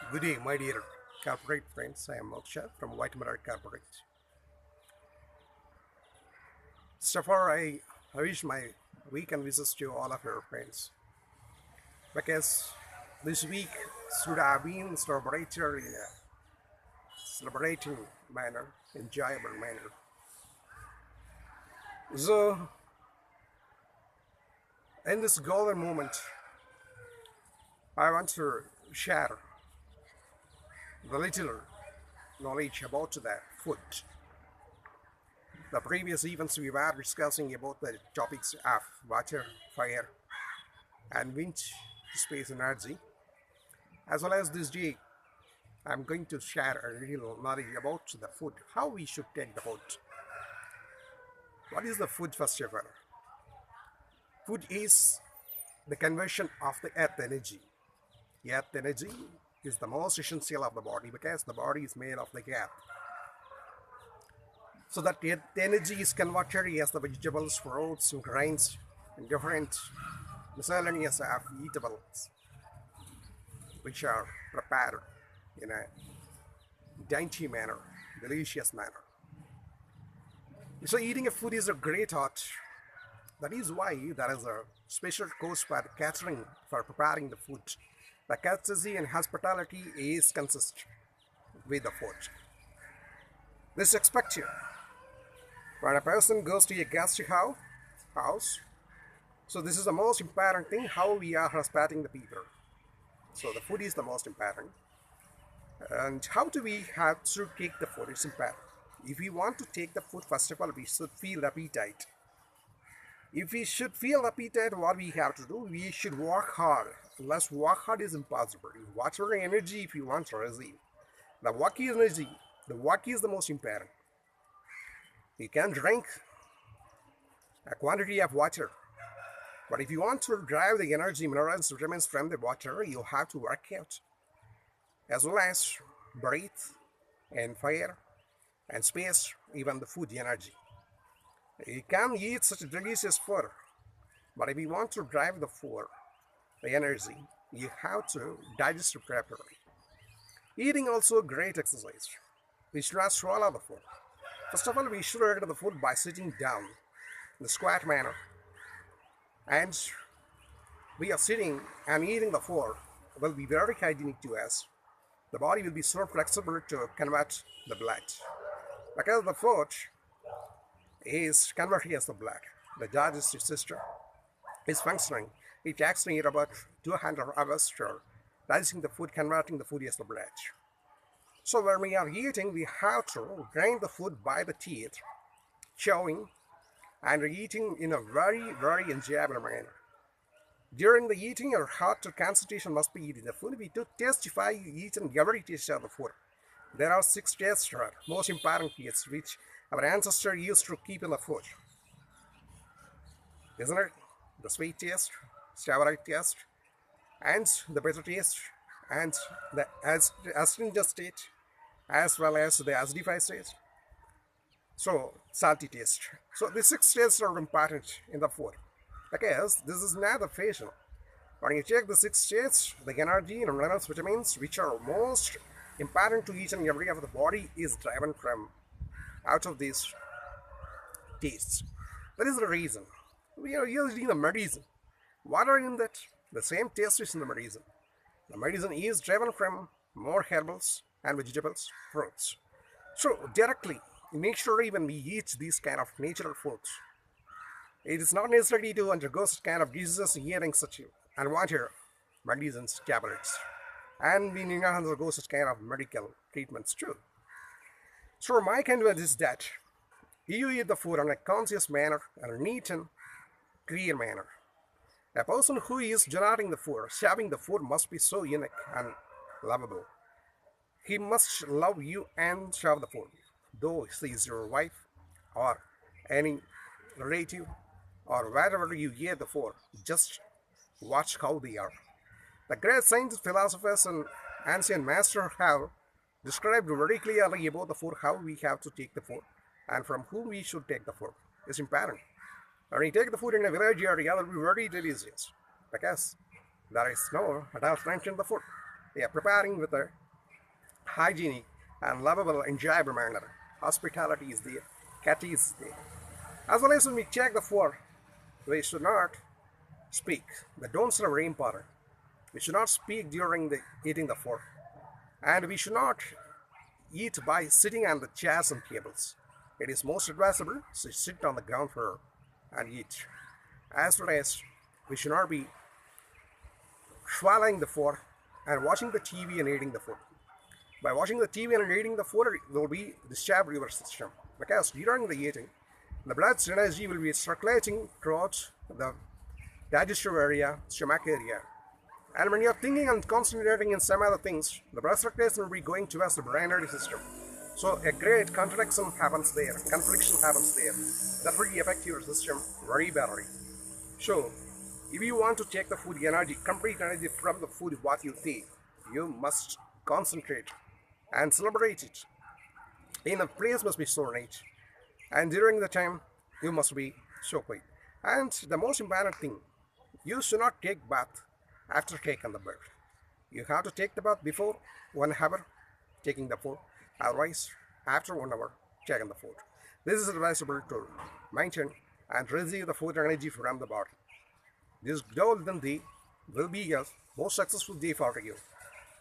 Good day, my dear corporate friends. I am Moksha from Merror Corporate. So far, I wish my weekend wishes to all of your friends because this week should have been celebrated in a celebrating manner, enjoyable manner. So, in this golden moment, I want to share the little knowledge about the food. The previous events we were discussing about the topics of water, fire, and wind, space, energy. As well as this day, I'm going to share a little knowledge about the food, how we should take the food. What is the food, first of all? Food is the conversion of the earth energy. Earth energy is the most essential of the body because the body is made of the earth. So that earth energy is converted as the vegetables, fruits, and grains, and different miscellaneous of eatables, which are prepared in a dainty manner, delicious manner. So eating a food is a great art. That is why there is a special course for catering for preparing the food. The courtesy and hospitality is consistent with the food. This is expected when a person goes to a guest house. So this is the most important thing, how we are respecting the people. So the food is the most important. And how do we have to take the food? It's important. If we want to take the food, first of all, we should feel the appetite. If we should feel the appetite, what we have to do? We should work hard. Unless work hard is impossible. Whatever energy if you want to receive. The work is energy. The work is the most important. You can drink a quantity of water. But if you want to drive the energy, minerals, vitamins from the water, you have to work out. As well as breathe and fire and space, even the food energy. You can eat such delicious food, but if you want to drive the food, the energy, you have to digest it properly. Eating also a great exercise. We should not swallow the food. First of all, we should eat the food by sitting down in the squat manner. And we are sitting and eating the food will be very hygienic to us. The body will be so flexible to convert the blood. Because the food is converted as the blood. The digestive system is functioning. It takes near about 200 hours to digesting the food, converting the food as the blood. So when we are eating, we have to grind the food by the teeth, chewing, and eating in a very, very enjoyable manner. During the eating, your heart concentration must be eating the food. We do testify eating every taste of the food. There are 6 tastes, most important tastes, which our ancestors used to keep in the food. Isn't it? The sweet taste, sour taste, and the bitter taste, and the astringent taste, as well as the acidified taste. So, salty taste. So, the 6 tastes are important in the food because this is not the fashion. When you check the 6 tastes, the energy and minerals, vitamins, which are most important to each and every of the body, is driven from out of these tastes. That is the reason we are using the medicine. What are in that? The same taste is in the medicine. The medicine is driven from more herbals and vegetables, fruits. So directly, make sure when we eat these kind of natural foods, it is not necessary to undergo such kind of diseases eating such unwanted medicines, tablets. And we need not undergo such kind of medical treatments too. So my conviction is that you eat the food in a conscious manner and a neat and clear manner. A person who is generating the food, serving the food must be so unique and lovable. He must love you and serve the food, though she is your wife or any relative or wherever you eat the food. Just watch how they are. The great scientists, philosophers, and ancient masters have described very clearly about the food, how we have to take the food, and from whom we should take the food. It's important. When you take the food in a village area, it will be very delicious because there is no adulteration in the food. They are preparing with a hygienic and lovable, enjoyable manner. Hospitality is there, courtesy is there. As well as when we check the food, we should not speak. The don'ts are very important. We should not speak during the eating the food, and we should not eat by sitting on the chairs and tables. It is most advisable to sit on the ground floor and eat. As well as we should not be swallowing the food and watching the TV and eating the food. By watching the TV and eating the food, it will be disturb your system because during the eating, the blood's energy will be circulating throughout the digestive area, stomach area. And when you're thinking and concentrating in some other things, the blood circulation will be going towards the brain nervous system. So a great contraction happens there, confliction happens there. That will affect your system very badly. So, if you want to take the food energy, complete energy from the food what you take, you must concentrate and celebrate it. In the place must be so neat. And during the time, you must be so quick. And the most important thing, you should not take bath after taking the bath. You have to take the bath before 1 hour taking the food, otherwise after 1 hour taking the food. This is advisable to maintain and receive the food energy from the body. This golden day will be a most successful day for you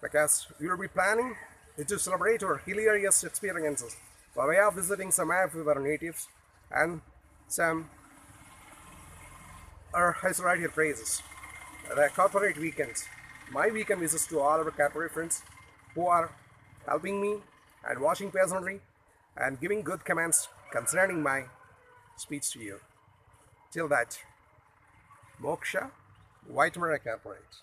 because you will be planning to celebrate our hilarious experiences by way of visiting some of our natives and some our historical places. The corporate weekends. My weekend visits to all our corporate friends who are helping me and watching patiently and giving good comments concerning my speech to you. Till that, moksha, white Merror corporate.